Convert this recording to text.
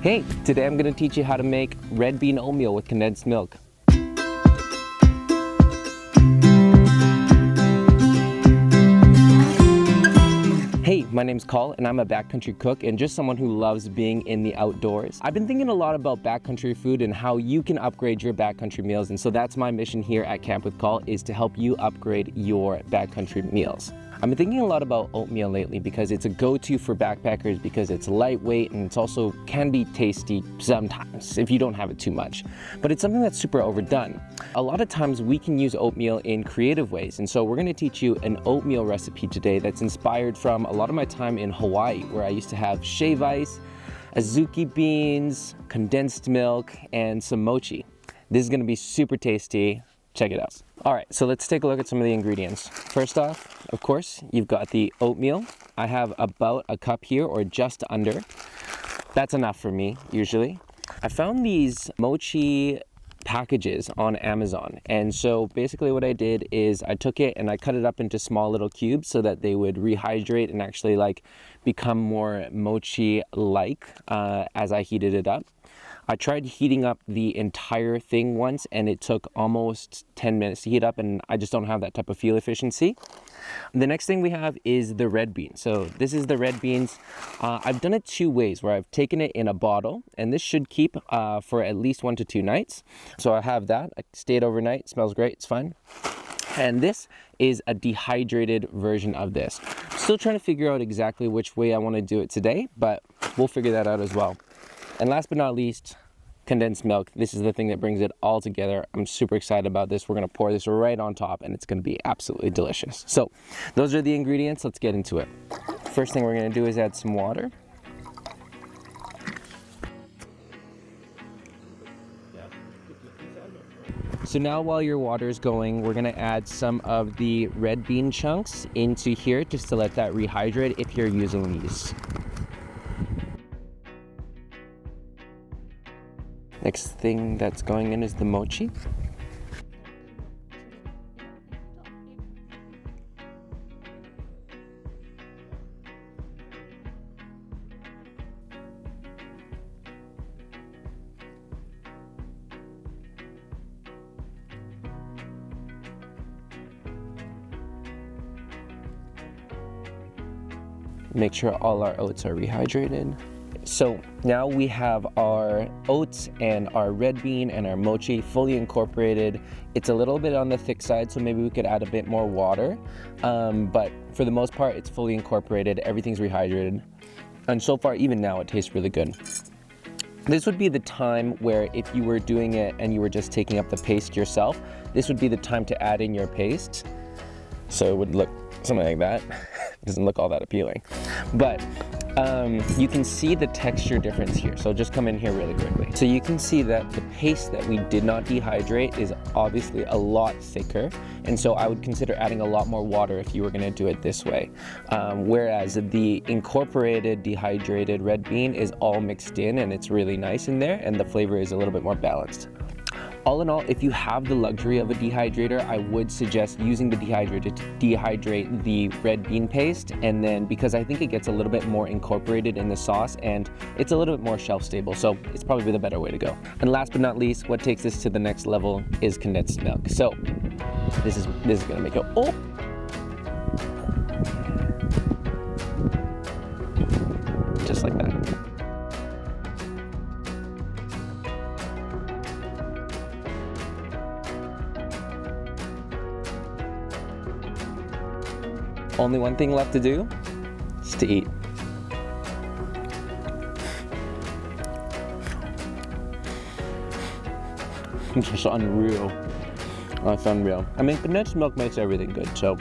Hey, today I'm going to teach you how to make red bean oatmeal with condensed milk. Hey, my name's Call and I'm a backcountry cook and just someone who loves being in the outdoors. I've been thinking a lot about backcountry food and how you can upgrade your backcountry meals, and so that's my mission here at Camp with Call, is to help you upgrade your backcountry meals. I've been thinking a lot about oatmeal lately because it's a go-to for backpackers because it's lightweight and it's also can be tasty sometimes if you don't have it too much. But it's something that's super overdone. A lot of times we can use oatmeal in creative ways, and so we're going to teach you an oatmeal recipe today that's inspired from a lot of my time in Hawaii, where I used to have shaved ice, Azuki beans, condensed milk, and some mochi. This is going to be super tasty. Check it out. All right, so let's take a look at some of the ingredients. First off, of course, you've got the oatmeal. I have about a cup here, or just under. That's enough for me, usually. I found these mochi packages on Amazon, and so basically what I did is I took it and I cut it up into small little cubes so that they would rehydrate and actually become more mochi-like as I heated it up. I tried heating up the entire thing once and it took almost 10 minutes to heat up, and I just don't have that type of fuel efficiency. The next thing we have is the red bean. So this is the red beans. I've done it two ways, where I've taken it in a bottle, and this should keep for at least 1 to 2 nights. So I have that. I stayed overnight. It smells great. It's fine. And this is a dehydrated version of this. Still trying to figure out exactly which way I want to do it today, but we'll figure that out as well. And last but not least, condensed milk. This is the thing that brings it all together. I'm super excited about this. We're going to pour this right on top and it's going to be absolutely delicious. So those are the ingredients. Let's get into it. First thing we're going to do is add some water. So now while your water is going, we're going to add some of the red bean chunks into here just to let that rehydrate if you're using these. Next thing that's going in is the mochi. Make sure all our oats are rehydrated. So now we have our oats and our red bean and our mochi fully incorporated. It's a little bit on the thick side, so maybe we could add a bit more water. But for the most part, it's fully incorporated. Everything's rehydrated. And so far, even now, it tastes really good. This would be the time where if you were doing it and you were just taking up the paste yourself, this would be the time to add in your paste. So it would look something like that. It doesn't look all that appealing. But you can see the texture difference here, so just come in here really quickly. So you can see that the paste that we did not dehydrate is obviously a lot thicker, and so I would consider adding a lot more water if you were going to do it this way. Whereas the incorporated dehydrated red bean is all mixed in and it's really nice in there, and the flavor is a little bit more balanced. All in all, if you have the luxury of a dehydrator, I would suggest using the dehydrator to dehydrate the red bean paste, and then because I think it gets a little bit more incorporated in the sauce and it's a little bit more shelf stable, so it's probably the better way to go. And last but not least, what takes this to the next level is condensed milk. So this is gonna make it, oh! Just like that. Only one thing left to do is to eat. It's just unreal. Oh, it's unreal. I mean, condensed milk makes everything good, so